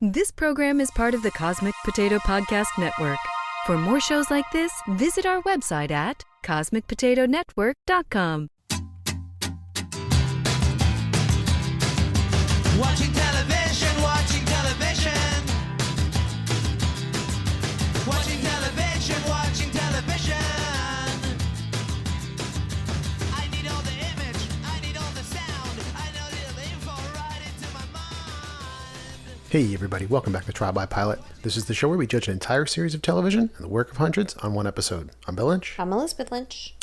This program is part of the Cosmic Potato Podcast Network. For more shows like this, visit our website at cosmicpotatonetwork.com. Watching television, watching television. Watching television, watching television. I need all the image, I need all the sound. I know the info right into my mind. Hey everybody, welcome back to Trial by Pilot. This is the show where we judge an entire series of television and the work of hundreds on one episode. I'm Bill Lynch. I'm Elizabeth Lynch.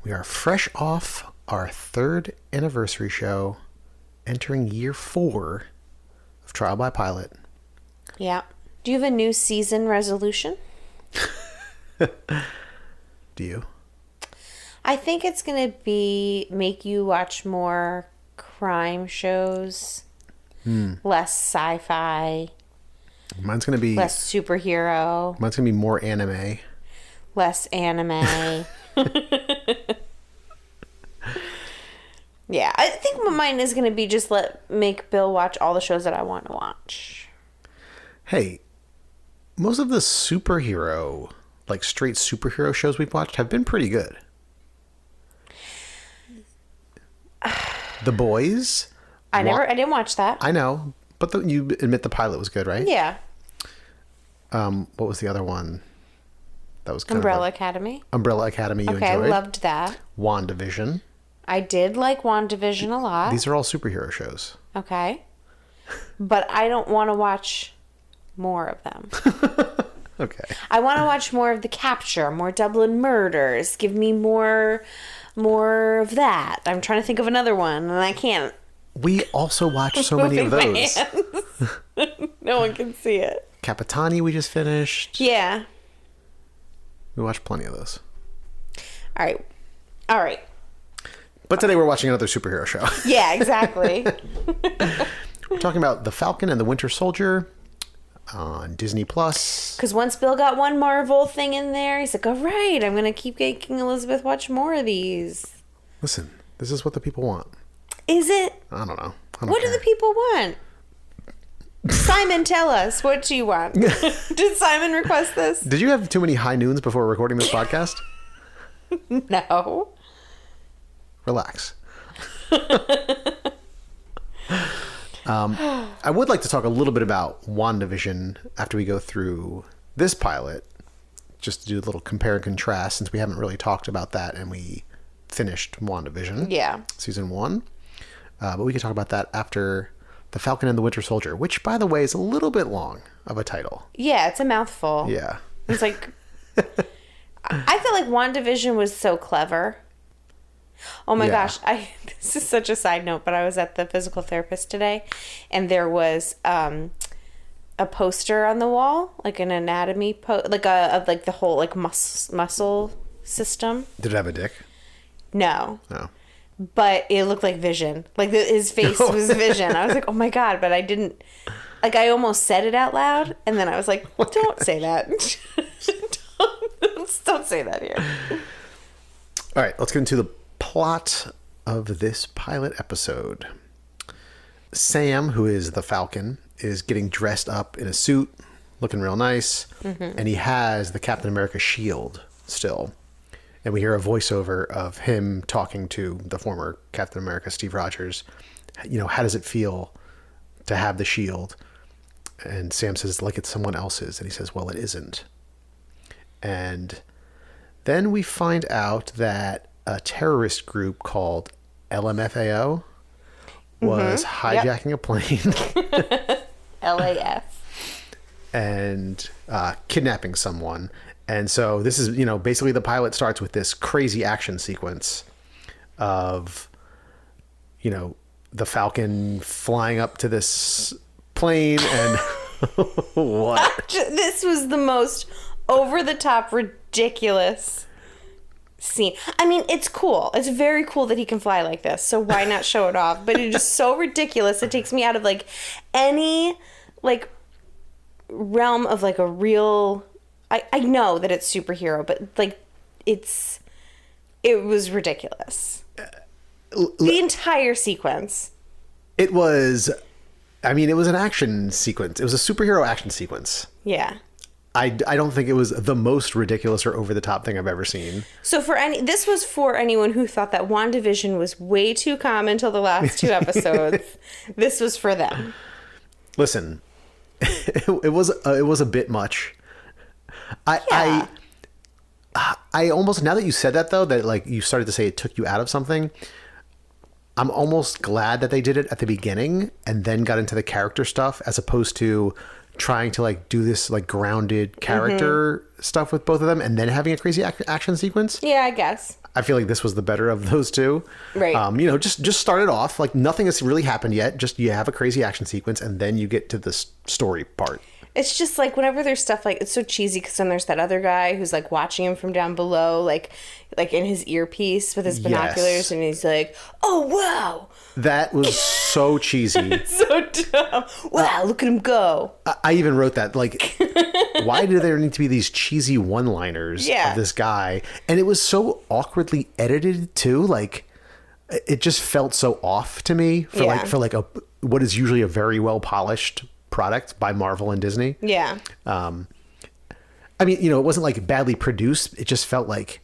We are fresh off our third anniversary show, entering year 4 of Trial by Pilot. Yeah. Do you have a new season resolution? Do you? I think it's going to be make you watch more crime shows, less sci-fi, Mine's gonna be less superhero, Mine's gonna be more anime. less anime. Yeah, I think mine is going to be just make Bill watch all the shows that I want to watch. Hey, most of the superhero, like straight superhero shows we've watched have been pretty good. The Boys. I didn't watch that. I know, but you admit the pilot was good, right? Yeah. What was the other one? That was kind Umbrella of Academy. Umbrella Academy. You Okay, I enjoyed? loved that. WandaVision. I did like WandaVision a lot. These are all superhero shows. Okay. But I don't want to watch more of them. Okay. I want to watch more of The Capture, more Dublin Murders. Give me more of that. I'm trying to think of another one, and I can't. We also watched so many of Moving my those. hands. No one can see it. Capitani we just finished. Yeah. We watched plenty of those. All right. But today we're watching another superhero show. Yeah, exactly. We're talking about The Falcon and the Winter Soldier on Disney Plus. Because once Bill got one Marvel thing in there, he's like, all right, I'm going to keep making Elizabeth watch more of these. Listen, this is what the people want. Is it? I don't know. What do the people want? Simon, tell us. What do you want? Did Simon request this? Did you have too many high noons before recording this podcast? No. Relax. I would like to talk a little bit about WandaVision after we go through this pilot, just to do a little compare and contrast since we haven't really talked about that and we finished WandaVision. Yeah. Season 1. But we can talk about that after The Falcon and the Winter Soldier, which, by the way, is a little bit long of a title. Yeah, it's a mouthful. Yeah. It's like... I feel like WandaVision was so clever. Oh my gosh. This is such a side note, but I was at the physical therapist today, and there was a poster on the wall, like an anatomy, like the whole like muscle system. Did it have a dick? No. No. But it looked like Vision. Like his face was Vision. I was like, oh my God, but I didn't. Like I almost said it out loud, and then I was like, don't say that. Don't say that here. All right, let's get into the plot of this pilot episode. Sam, who is the Falcon, is getting dressed up in a suit, looking real nice, and he has the Captain America shield still. And we hear a voiceover of him talking to the former Captain America, Steve Rogers. You know, how does it feel to have the shield? And Sam says, like it's someone else's. And he says, well, it isn't. And then we find out that a terrorist group called LMFAO was hijacking a plane. LAF. And kidnapping someone. And so this is, you know, basically the pilot starts with this crazy action sequence of, you know, the Falcon flying up to this plane and what? This was the most over-the-top, ridiculous scene. I mean, it's cool. It's very cool that he can fly like this, so why not show it off? But it is so ridiculous. It takes me out of, like, any, like, realm of, like, a real... I know that it's superhero, but, like, it was ridiculous. The entire sequence. It was I mean, it was an action sequence. It was a superhero action sequence. Yeah. I don't think it was the most ridiculous or over the top thing I've ever seen. So this was for anyone who thought that WandaVision was way too calm until the last 2 episodes. This was for them. Listen, it was a bit much. I almost, now that you said that though, that like you started to say it took you out of something, I'm almost glad that they did it at the beginning and then got into the character stuff as opposed to trying to like do this like grounded character stuff with both of them and then having a crazy action sequence. Yeah, I guess. I feel like this was the better of those two. Right. You know, just start it off like nothing has really happened yet. Just you have a crazy action sequence and then you get to the story part. It's just like whenever there's stuff like, it's so cheesy because then there's that other guy who's like watching him from down below, like in his earpiece with his binoculars, Yes. and he's like, "Oh wow, That was so cheesy. so dumb! Wow, look at him go!" I even wrote that. Like, why do there need to be these cheesy one-liners Yeah. of this guy? And it was so awkwardly edited too. Like, it just felt so off to me for Yeah. like what is usually a very well polished product by Marvel and Disney. Yeah, I mean, you know, it wasn't like badly produced. It just felt like,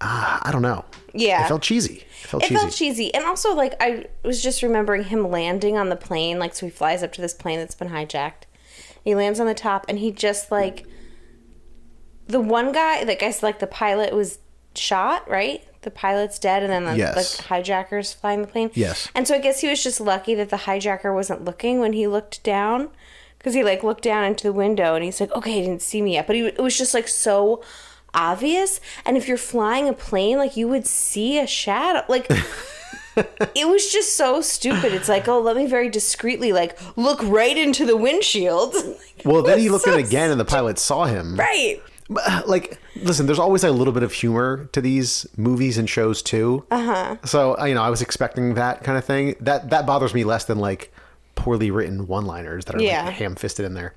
I don't know. Yeah. It felt cheesy. it felt cheesy, and also like I was just remembering him landing on the plane. Like, so he flies up to this plane that's been hijacked. He lands on the top, and he just like the one guy, like I said, like the pilot was shot, right? The pilot's dead, and then the Yes. hijackers flying the plane. Yes. And so I guess he was just lucky that the hijacker wasn't looking when he looked down, because he like looked down into the window and he's like, okay, he didn't see me yet, but it was just like so obvious. And if you're flying a plane, like you would see a shadow, like. It was just so stupid. It's like, oh, let me very discreetly like look right into the windshield. Well, then he looked in again, and the pilot saw him. Right. Like, listen, there's always a little bit of humor to these movies and shows too. So, you know, I was expecting that kind of thing. That bothers me less than like poorly written one-liners that are Yeah. like ham-fisted in there.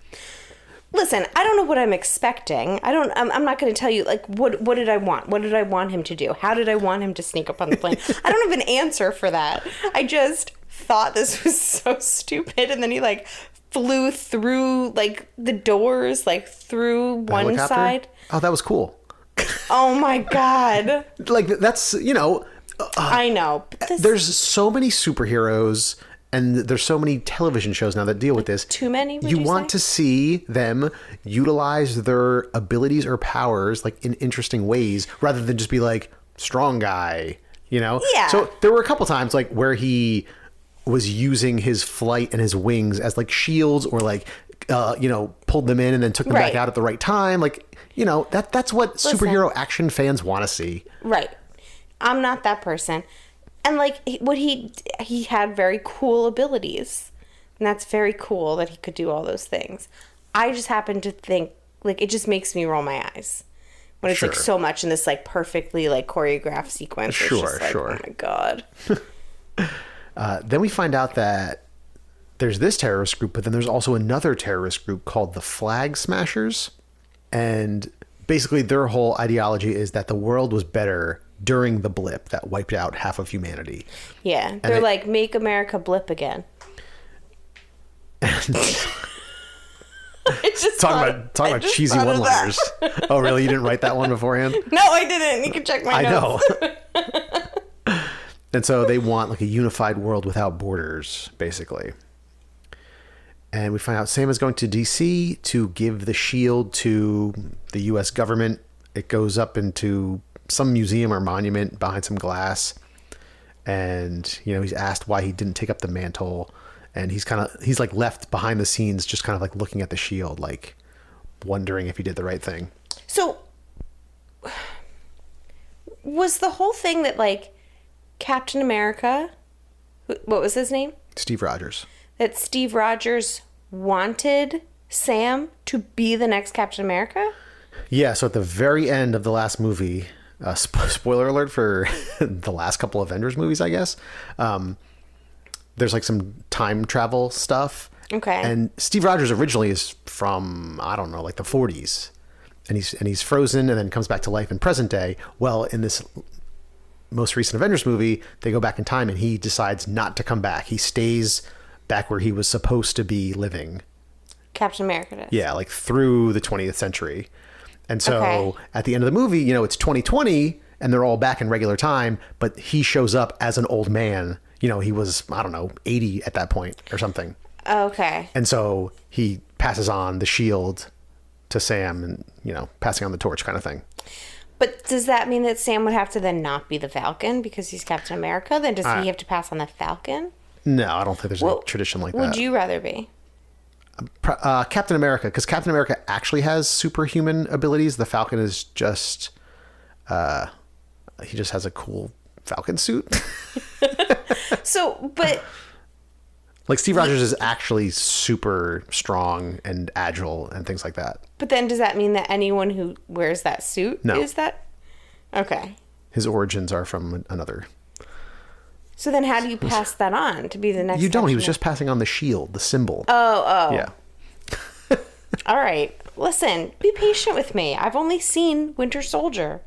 Listen, I don't know what I'm expecting. I'm not going to tell you, like, what did I want? What did I want him to do? How did I want him to sneak up on the plane? I don't have an answer for that. I just thought this was so stupid. And then he, like, flew through, like, the doors, like, through The one helicopter? side. Oh, that was cool. Oh, my God. Like, that's, you know, I know. But this, there's so many superheroes and there's so many television shows now that deal with this. too many, would You you want say? to see them utilize their abilities or powers like in interesting ways rather than just be like strong guy, you know? Yeah. So there were a couple times like where he was using his flight and his wings as like shields or like you know, pulled them in and then took them back Right. out at the right time. Like, you know, that's what superhero action fans want to see. Right. I'm not that person. And like he had very cool abilities. And that's very cool that he could do all those things. I just happen to think like it just makes me roll my eyes when it's like Sure. so much in this like perfectly like choreographed sequence. It's Sure, just like, sure. oh my God. Then we find out that there's this terrorist group, but then there's also another terrorist group called the Flag Smashers. And basically their whole ideology is that the world was better during the blip that wiped out half of humanity. Yeah. They're like, make America blip again. It's just Talking about cheesy one-liners. Oh, really? You didn't write that one beforehand? No, I didn't. You can check my I notes. know. And so they want like a unified world without borders, basically. And we find out Sam is going to DC to give the shield to the U.S. government. It goes up into some museum or monument behind some glass. And, you know, he's asked why he didn't take up the mantle. And he's like left behind the scenes, just kind of like looking at the shield, like wondering if he did the right thing. So, was the whole thing that, like, Captain America, what was his name? Steve Rogers. That Steve Rogers wanted Sam to be the next Captain America? Yeah, so at the very end of the last movie, spoiler alert for the last couple Avengers movies, I guess, there's like some time travel stuff. Okay. And Steve Rogers originally is from, I don't know, like the 40s. And he's frozen and then comes back to life in present day. Well, in this most recent Avengers movie, they go back in time and he decides not to come back. He stays back where he was supposed to be living. Captain America does. Yeah, like through the 20th century. And so Okay. at the end of the movie, you know, it's 2020 and they're all back in regular time, but he shows up as an old man. You know, he was, I don't know, 80 at that point or something. Okay. And so he passes on the shield to Sam and, you know, passing on the torch kind of thing. But does that mean that Sam would have to then not be the Falcon because he's Captain America? Then does he have to pass on the Falcon? No, I don't think there's any tradition like that. Would you rather be? Captain America, because Captain America actually has superhuman abilities. The Falcon is just, he just has a cool Falcon suit. So, but Like Steve Rogers is actually super strong and agile and things like that. then does that mean that anyone who wears that suit No. is that? Okay. His origins are from another. So then how do you pass that on to be the next You don't. He was Captain just passing on the shield, the symbol. Oh. Yeah. All right. Listen, be patient with me. I've only seen Winter Soldier,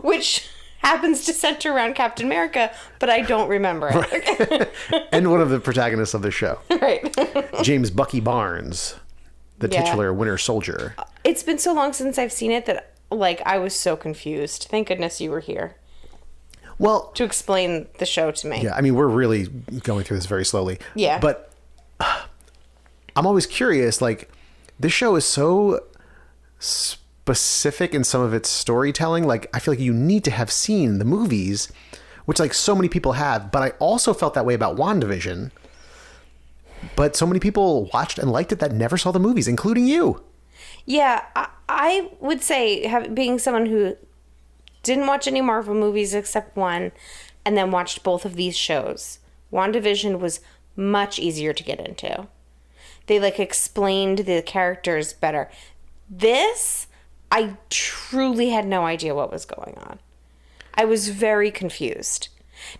which happens to center around Captain America, but I don't remember it. And one of the protagonists of the show, Right. James Bucky Barnes, the Yeah. titular Winter Soldier. It's been so long since I've seen it that like I was so confused. Thank goodness you were here Well, to explain the show to me. yeah, I mean, we're really going through this very slowly. Yeah. But I'm always curious, like, this show is so specific in some of its storytelling. Like, I feel like you need to have seen the movies, which, like, so many people have. But I also felt that way about WandaVision. But so many people watched and liked it that never saw the movies, including you. Yeah, I would say being someone who didn't watch any Marvel movies except one, and then watched both of these shows, WandaVision was much easier to get into. They like explained the characters better. This, I truly had no idea what was going on. I was very confused.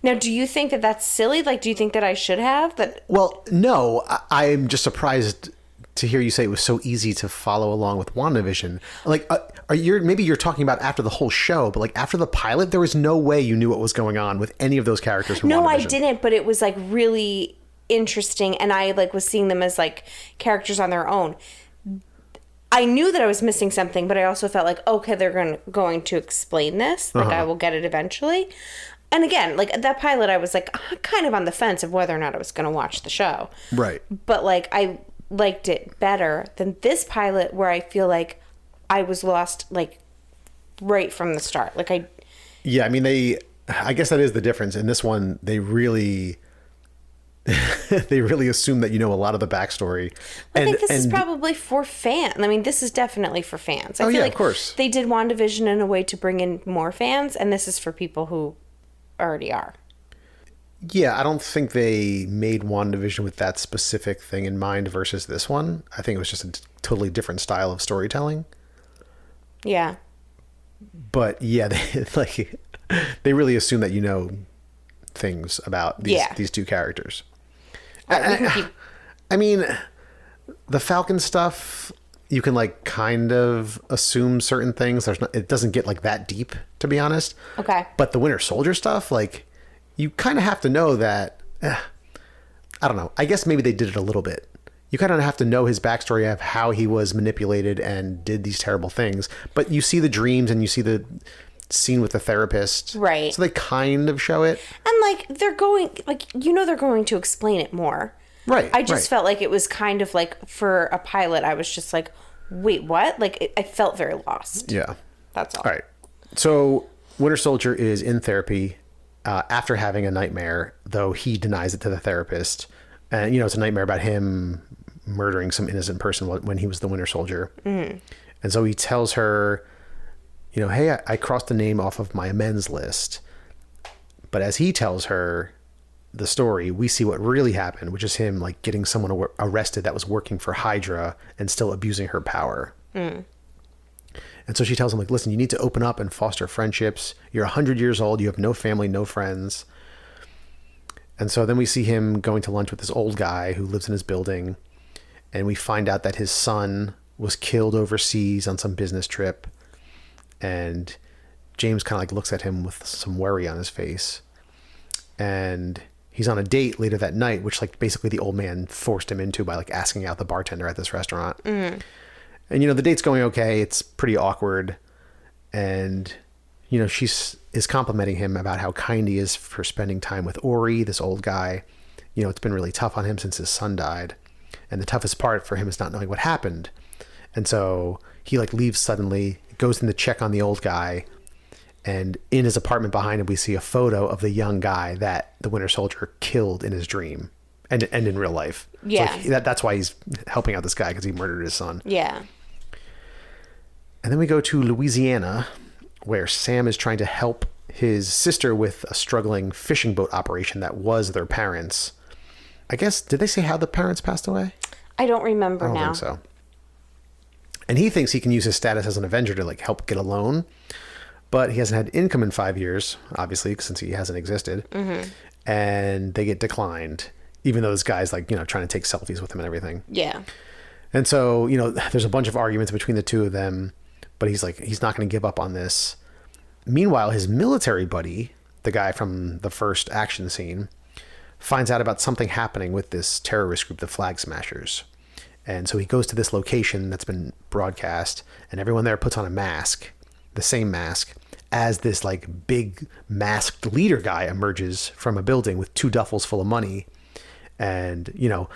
Now, do you think that that's silly? Like, do you think that I should have? Well, no, I'm just surprised to hear you say it was so easy to follow along with WandaVision. Like, maybe you're talking about after the whole show, but like after the pilot, there was no way you knew what was going on with any of those characters from No, WandaVision. I didn't, but it was like really interesting, and I like was seeing them as like characters on their own. I knew that I was missing something, but I also felt like, okay, they're going to explain this. Like, I will get it eventually. And again, like that pilot, I was like kind of on the fence of whether or not I was going to watch the show. Right. But like I liked it better than this pilot, where I feel like I was lost like right from the start. Like Yeah, I mean, I guess that is the difference. In this one, they really assume that you know a lot of the backstory. I think this is probably for fans. I mean, this is definitely for fans. I feel yeah, like of course. they did WandaVision in a way to bring in more fans, and this is for people who already are. Yeah, I don't think they made WandaVision with that specific thing in mind versus this one. I think it was just a totally different style of storytelling. Yeah. But yeah, they really assume that you know things about these two characters. I mean, the Falcon stuff, you can like kind of assume certain things. It doesn't get like that deep, to be honest. Okay. But the Winter Soldier stuff, like, you kind of have to know that. I don't know. I guess maybe they did it a little bit. You kind of have to know his backstory of how he was manipulated and did these terrible things. But you see the dreams and you see the scene with the therapist. Right. So they kind of show it. And like they're going to explain it more. Right. I just felt like it was kind of like for a pilot, I was just like, wait, what? Like I felt very lost. Yeah. That's all. All right. So Winter Soldier is in therapy after having a nightmare, though he denies it to the therapist. And, it's a nightmare about him murdering some innocent person when he was the Winter Soldier. Mm-hmm. And so he tells her, hey, I crossed the name off of my amends list. But as he tells her the story, we see what really happened, which is him like getting someone arrested that was working for Hydra and still abusing her power. Mm. And so she tells him, like, listen, you need to open up and foster friendships. You're 100 years old. You have no family, no friends. And so then we see him going to lunch with this old guy who lives in his building. And we find out that his son was killed overseas on some business trip. And James kind of like looks at him with some worry on his face. And he's on a date later that night, which like basically the old man forced him into by like asking out the bartender at this restaurant. And, you know, the date's going okay. It's pretty awkward. And, you know, is complimenting him about how kind he is for spending time with Ori, this old guy. You know, it's been really tough on him since his son died. And the toughest part for him is not knowing what happened. And so he like leaves suddenly, goes in to check on the old guy. And in his apartment behind him, we see a photo of the young guy that the Winter Soldier killed in his dream and in real life. Yeah. So like, that's why he's helping out this guy, because he murdered his son. Yeah. And then we go to Louisiana, where Sam is trying to help his sister with a struggling fishing boat operation that was their parents. I guess, did they say how the parents passed away? I don't remember I don't now. think so. And he thinks he can use his status as an Avenger to like help get a loan. But he hasn't had income in 5 years, obviously, since he hasn't existed. And they get declined, even though this guy's like, you know, trying to take selfies with him and everything. Yeah. And so, you know, there's a bunch of arguments between the two of them, but he's like, he's not going to give up on this. Meanwhile, his military buddy, the guy from the first action scene, finds out about something happening with this terrorist group, the Flag Smashers. And so he goes to this location that's been broadcast, and everyone there puts on a mask, the same mask, as this like big masked leader guy emerges from a building with 2 duffels full of money. And, you know,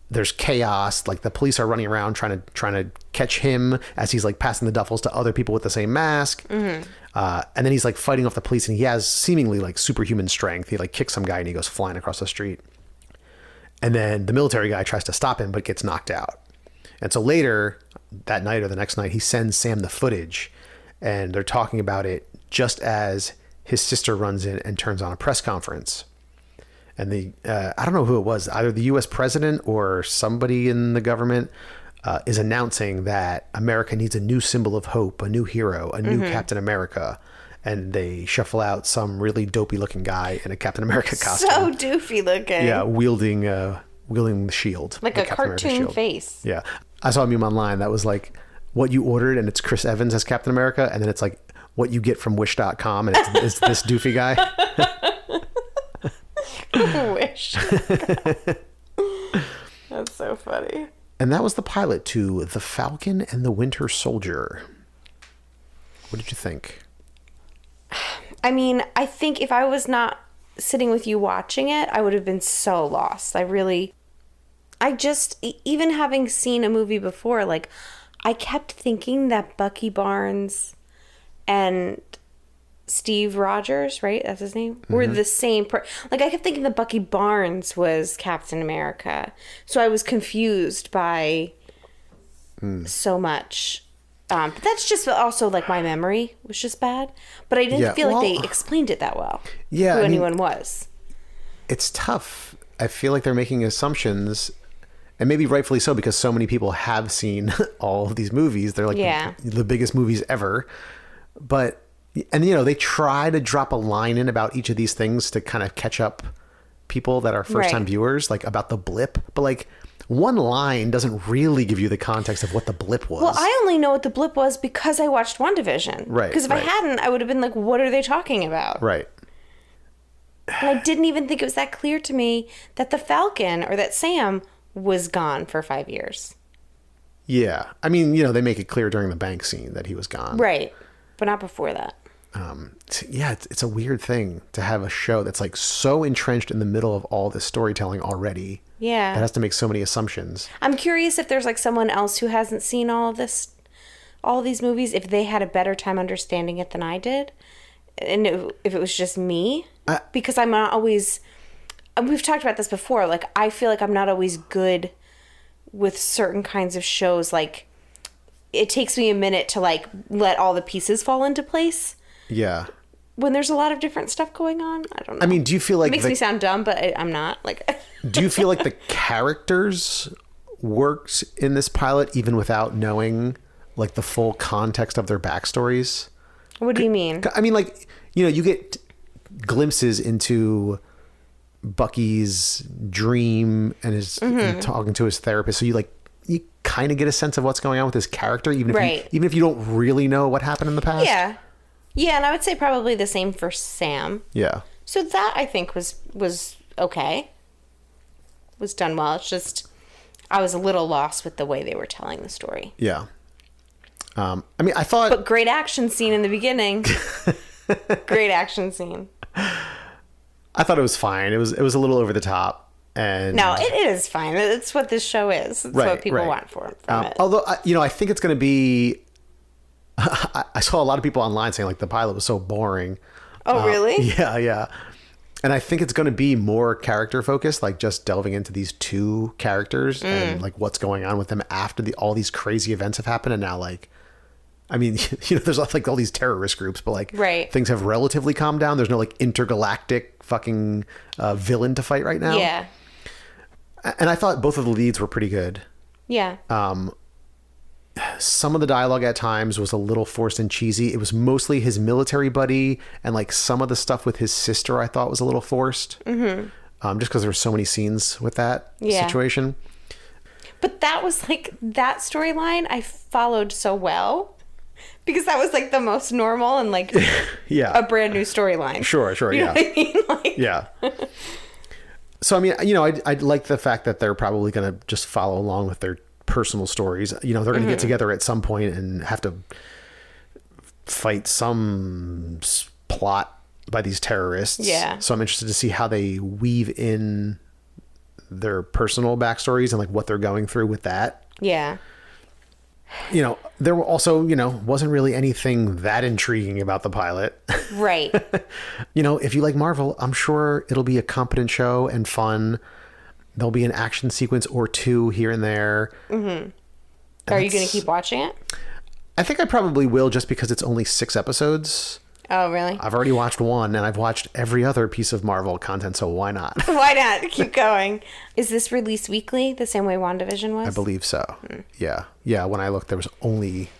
there's chaos. Like the police are running around trying to catch him as he's like passing the duffels to other people with the same mask. And then he's like fighting off the police, and he has seemingly like superhuman strength. He like kicks some guy and he goes flying across the street. And then the military guy tries to stop him, but gets knocked out. And so later that night or the next night, he sends Sam the footage, and they're talking about it just as his sister runs in and turns on a press conference. And I don't know who it was, either the U.S. president or somebody in the government is announcing that America needs a new symbol of hope, a new hero, a new Captain America. And they shuffle out some really dopey looking guy in a Captain America costume. So doofy looking. Yeah, wielding the shield. Like the a Captain America cartoon shield. face. Yeah. I saw a meme online that was like, what you ordered, and it's Chris Evans as Captain America, and then it's like what you get from Wish.com, and it's this doofy guy. Wish. That's so funny. And that was the pilot to The Falcon and the Winter Soldier. What did you think? I mean, I think if I was not sitting with you watching it, I would have been so lost. Even having seen a movie before, like, I kept thinking that Bucky Barnes and Steve Rogers, right? That's his name? Were the same like, I kept thinking that Bucky Barnes was Captain America. So I was confused by so much. But that's just also, like, my memory was just bad. But I didn't feel like they explained it that well. Yeah, who anyone was. It's tough. I feel like they're making assumptions, and maybe rightfully so, because so many people have seen all of these movies. They're like the biggest movies ever. But, and you know, they try to drop a line in about each of these things to kind of catch up people that are first time viewers, like about the blip. But like, one line doesn't really give you the context of what the blip was. Well, I only know what the blip was because I watched WandaVision. Right. Because if I hadn't, I would have been like, what are they talking about? Right. And I didn't even think it was that clear to me that the Falcon or that Sam was gone for 5 years. Yeah. I mean, you know, they make it clear during the bank scene that he was gone. Right. But not before that. It's a weird thing to have a show that's like so entrenched in the middle of all this storytelling already. Yeah. That has to make so many assumptions. I'm curious if there's like someone else who hasn't seen all of these movies, if they had a better time understanding it than I did. And if it was just me. Because I'm not always, we've talked about this before, like I feel like I'm not always good with certain kinds of shows. Like it takes me a minute to like let all the pieces fall into place. Yeah. When there's a lot of different stuff going on. I don't know. I mean, do you feel like... It makes me sound dumb, but I'm not. Like. Do you feel like the characters worked in this pilot even without knowing like the full context of their backstories? What do you mean? I mean, like, you know, you get glimpses into Bucky's dream and his and talking to his therapist. So you kind of get a sense of what's going on with his character, even if you don't really know what happened in the past. Yeah. Yeah, and I would say probably the same for Sam. Yeah. So that I think was okay. It was done well. It's just I was a little lost with the way they were telling the story. Yeah. I mean, I thought... But great action scene in the beginning. Great action scene. I thought it was fine. It was a little over the top. And No, it is fine. It's what this show is. It's what people want from it. Although, I think it's going to be... I saw a lot of people online saying, like, the pilot was so boring. Oh, really? Yeah. And I think it's going to be more character focused, like just delving into these two characters and like what's going on with them after all these crazy events have happened. And now, like, I mean, there's like all these terrorist groups, but like things have relatively calmed down. There's no like intergalactic fucking villain to fight right now. Yeah. And I thought both of the leads were pretty good. Yeah. Some of the dialogue at times was a little forced and cheesy. It was mostly his military buddy, and like some of the stuff with his sister I thought was a little forced. Mm-hmm. Just because there were so many scenes with that situation. But that was like, that storyline I followed so well because that was like the most normal and like a brand new storyline. Sure, you know what I mean? Like, yeah. So I mean, I like the fact that they're probably going to just follow along with their personal stories. They're going to get together at some point and have to fight some plot by these terrorists. Yeah. So I'm interested to see how they weave in their personal backstories and like what they're going through with that. Yeah. There were also, wasn't really anything that intriguing about the pilot. Right. If you like Marvel, I'm sure it'll be a competent show and fun. There'll be an action sequence or two here and there. Mm-hmm. Are you going to keep watching it? I think I probably will, just because it's only 6 episodes. Oh, really? I've already watched one, and I've watched every other piece of Marvel content, so why not? Why not? Keep going. Is this released weekly, the same way WandaVision was? I believe so. Yeah. When I looked, there was only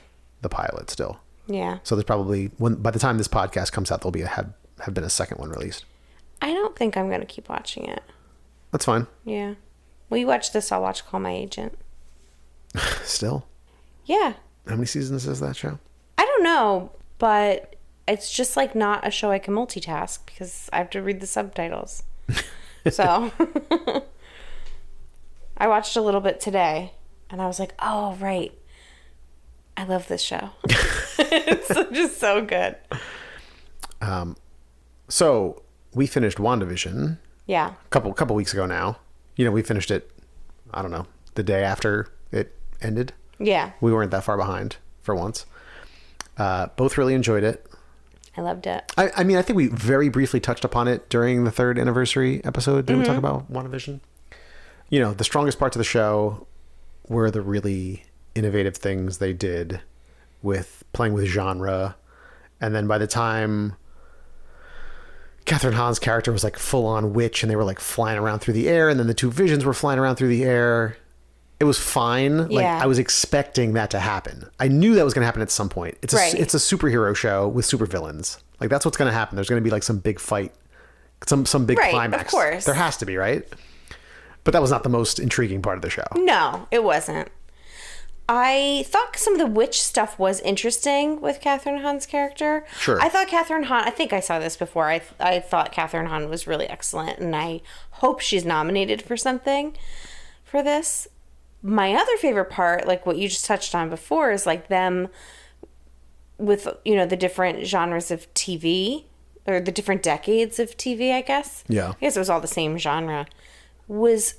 the pilot still. Yeah. So there's probably, by the time this podcast comes out, there'll be have been a second one released. I don't think I'm going to keep watching it. That's fine. Yeah. Will you watch this? I'll watch Call My Agent. Still? Yeah. How many seasons is that show? I don't know, but it's just like not a show I can multitask because I have to read the subtitles. So I watched a little bit today and I was like, oh, right. I love this show. It's just so good. So we finished WandaVision. Yeah. A couple weeks ago now. We finished it, I don't know, the day after it ended. Yeah. We weren't that far behind for once. Both really enjoyed it. I loved it. I mean, I think we very briefly touched upon it during the 3rd anniversary episode. Didn't we talk about WandaVision? The strongest parts of the show were the really innovative things they did with playing with genre. And then by the time Catherine Hahn's character was like full on witch and they were like flying around through the air, and then the two visions were flying around through the air, it was fine. Like, I was expecting that to happen. I knew that was going to happen at some point. It's a superhero show with supervillains. Like, that's what's going to happen. There's going to be like some big fight, some big climax. Of course. There has to be, right? But that was not the most intriguing part of the show. No, it wasn't. I thought some of the witch stuff was interesting with Catherine Hahn's character. Sure. I thought Catherine Hahn, I think I saw this before. I thought Catherine Hahn was really excellent, and I hope she's nominated for something for this. My other favorite part, like what you just touched on before, is like them with, the different genres of TV, or the different decades of TV, I guess. Yeah. I guess it was all the same genre. Was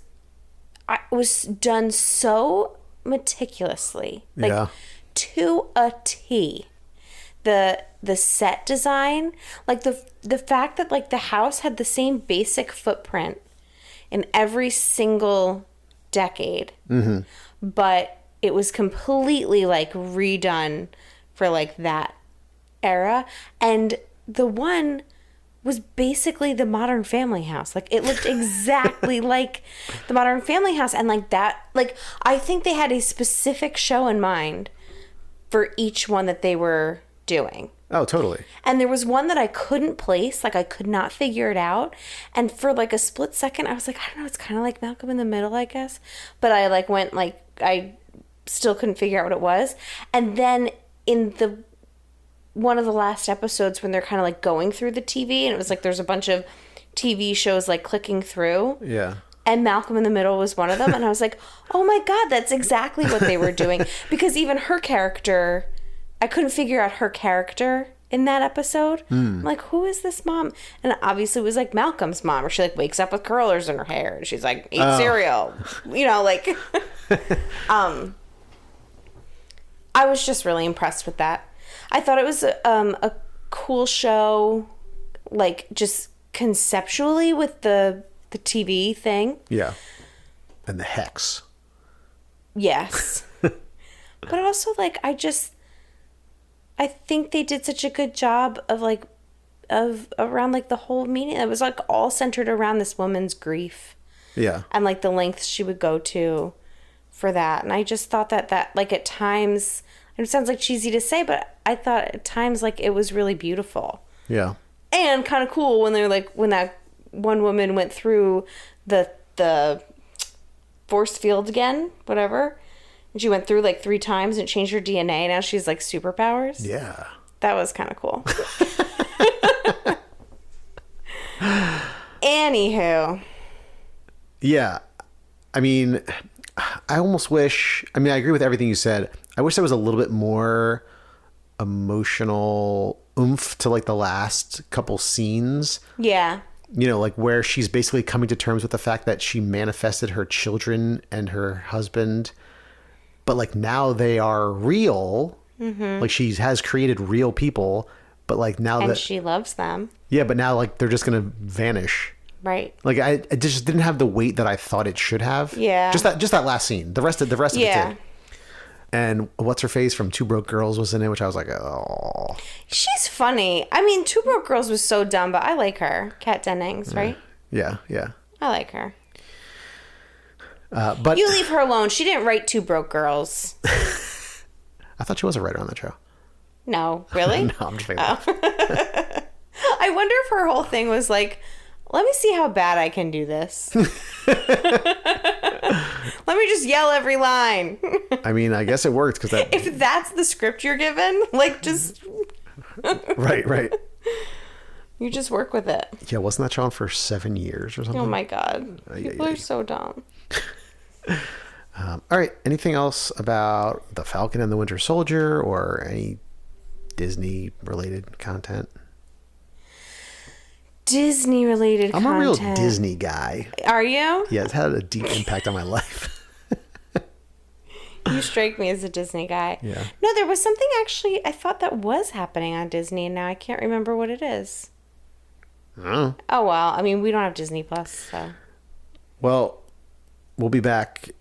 done so meticulously, like to a T. The set design, like the fact that like the house had the same basic footprint in every single decade, but it was completely like redone for like that era, and the one was basically the Modern Family house. Like, it looked exactly like the Modern Family house. And like that, like, I think they had a specific show in mind for each one that they were doing. Oh, totally. And there was one that I couldn't place. Like, I could not figure it out. And for like a split second, I was like, I don't know, it's kind of like Malcolm in the Middle, I guess. But I like went like, I still couldn't figure out what it was. And then in one of the last episodes when they're kind of like going through the TV, and it was like there's a bunch of TV shows like clicking through. Yeah. And Malcolm in the Middle was one of them. And I was like, oh my God, that's exactly what they were doing. Because even her character, I couldn't figure out her character in that episode. I'm like, who is this mom? And obviously it was like Malcolm's mom, where she like wakes up with curlers in her hair. And she's like, eat cereal. You know, like, I was just really impressed with that. I thought it was a cool show, like just conceptually with the TV thing. Yeah. And the hex. Yes. But also, like, I think they did such a good job of, like, around, like, the whole meeting. It was, like, all centered around this woman's grief. Yeah. And, like, the lengths she would go to for that. And I just thought that, like, at times, it sounds, like, cheesy to say, but I thought at times, like, it was really beautiful. Yeah. And kind of cool when they're, like, when that one woman went through the force field again, whatever, and she went through like 3 times and changed her DNA. Now she's like superpowers. Yeah. That was kind of cool. Anywho. Yeah. I mean, I almost wish, I agree with everything you said. I wish there was a little bit more emotional oomph to like the last couple scenes. Yeah. You know, like where she's basically coming to terms with the fact that she manifested her children and her husband, but like now they are real. Mm-hmm. Like she has created real people, but like now and that she loves them. Yeah, but now like they're just gonna vanish. Right. Like it just didn't have the weight that I thought it should have. Yeah. Just that last scene. The rest of it did. And what's her face from Two Broke Girls was in it, which I was like, oh. She's funny. I mean, Two Broke Girls was so dumb, but I like her. Kat Dennings, right? Yeah, yeah. I like her. But You leave her alone. She didn't write Two Broke Girls. I thought she was a writer on that show. No, really? No, I'm just making I wonder if her whole thing was like, let me see how bad I can do this. Let me just yell every line. I mean, I guess it worked because that. If that's the script you're given, like just Right. you just work with it. Yeah, wasn't that show on for 7 years or something? Oh my God. People are so dumb. All right. Anything else about the Falcon and the Winter Soldier or any Disney related content? Disney related content. I'm a real Disney guy. Are you? Yeah, it's had a deep impact on my life. You strike me as a Disney guy. Yeah. No, there was something actually I thought that was happening on Disney, and now I can't remember what it is. Oh. Oh well, I mean we don't have Disney Plus, so. Well, we'll be back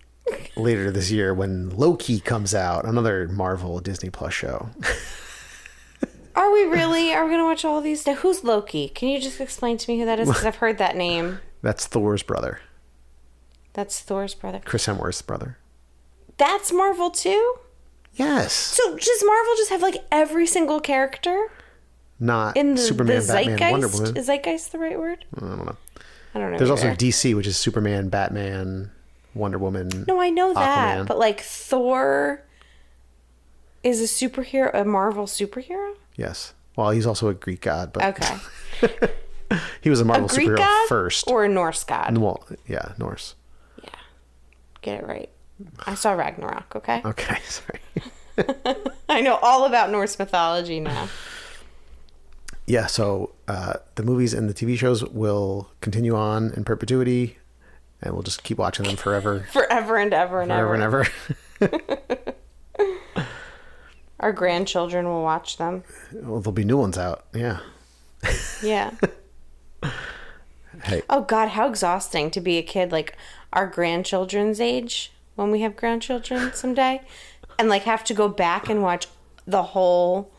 later this year when Loki comes out, another Marvel Disney Plus show. Are we really? Are we gonna watch all of these? Now, who's Loki? Can you just explain to me who that is? Because I've heard that name. That's Thor's brother. That's Thor's brother. Chris Hemsworth's brother. That's Marvel too? Yes. So does Marvel just have like every single character Not in the Superman, the Batman, zeitgeist? Wonder Woman. Is zeitgeist the right word? I don't know. I don't know. There's also either. DC, which is Superman, Batman, Wonder Woman. No, I know that, Aquaman. but like Thor is a superhero, a Marvel superhero. Yes. Well, he's also a Greek god, but Okay. he was a Marvel A Greek superhero god first. or a Norse god? Well, yeah, Norse. Yeah, get it right. I saw Ragnarok. Okay. Okay, sorry. I know all about Norse mythology now. Yeah, so the movies and the TV shows will continue on in perpetuity, and we'll just keep watching them forever. Forever and ever and Forever ever. and ever. Our grandchildren will watch them. Well, there'll be new ones out. Yeah. Yeah. Hey. Oh God, how exhausting to be a kid like our grandchildren's age when we have grandchildren someday, and like have to go back and watch the whole.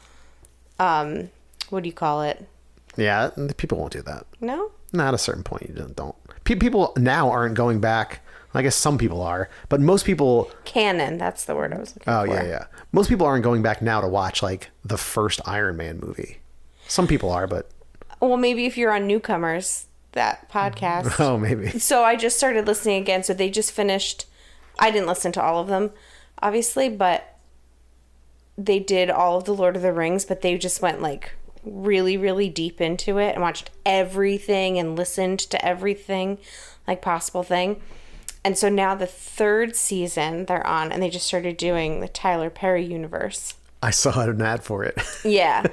What do you call it? Yeah, people won't do that. No. Not at a certain point. You don't. People now aren't going back. I guess some people are, but most people. Canon. That's the word I was looking Oh for. yeah. Most people aren't going back now to watch like the first Iron Man movie. Some people are, but. Well, maybe if you're on Newcomers, that podcast. Oh, maybe. So I just started listening again. So they just finished. I didn't listen to all of them, obviously, but they did all of the Lord of the Rings, but they just went like really, really deep into it and watched everything and listened to everything, like possible thing. And so now the 3rd season they're on, and they just started doing the Tyler Perry universe. I saw an ad for it. Yeah.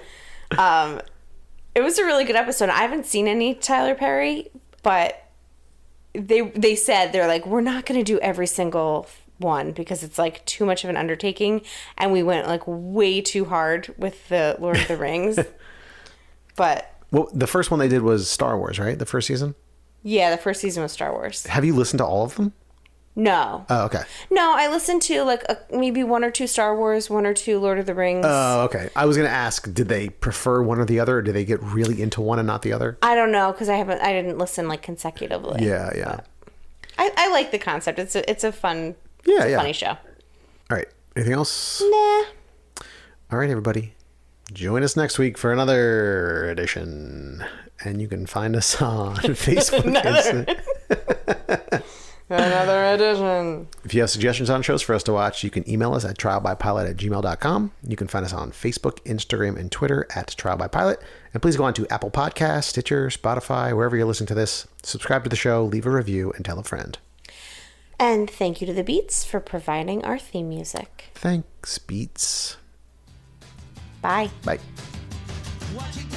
It was a really good episode. I haven't seen any Tyler Perry, but they said, they're like, we're not going to do every single one because it's like too much of an undertaking, and we went like way too hard with the Lord of the Rings. But Well, the first one they did was Star Wars, right? The first season? yeah, the first season was Star Wars. Have you listened to all of them? No. Oh, okay. No, I listened to like maybe 1 or 2 Star Wars, 1 or 2 Lord of the Rings. Oh, okay. I was going to ask, did they prefer one or the other, or did they get really into one and not the other? I don't know, because I didn't listen like consecutively. Yeah. I like the concept. It's a fun, funny show. All right. Anything else? Nah. All right, everybody. Join us next week for another edition. And you can find us on Facebook. Another edition. If you have suggestions on shows for us to watch, you can email us at trialbypilot@gmail.com. You can find us on Facebook, Instagram, and Twitter at trialbypilot. And please go on to Apple Podcasts, Stitcher, Spotify, wherever you're listening to this. Subscribe to the show, leave a review, and tell a friend. And thank you to the Beats for providing our theme music. Thanks, Beats. Bye. Bye. Watching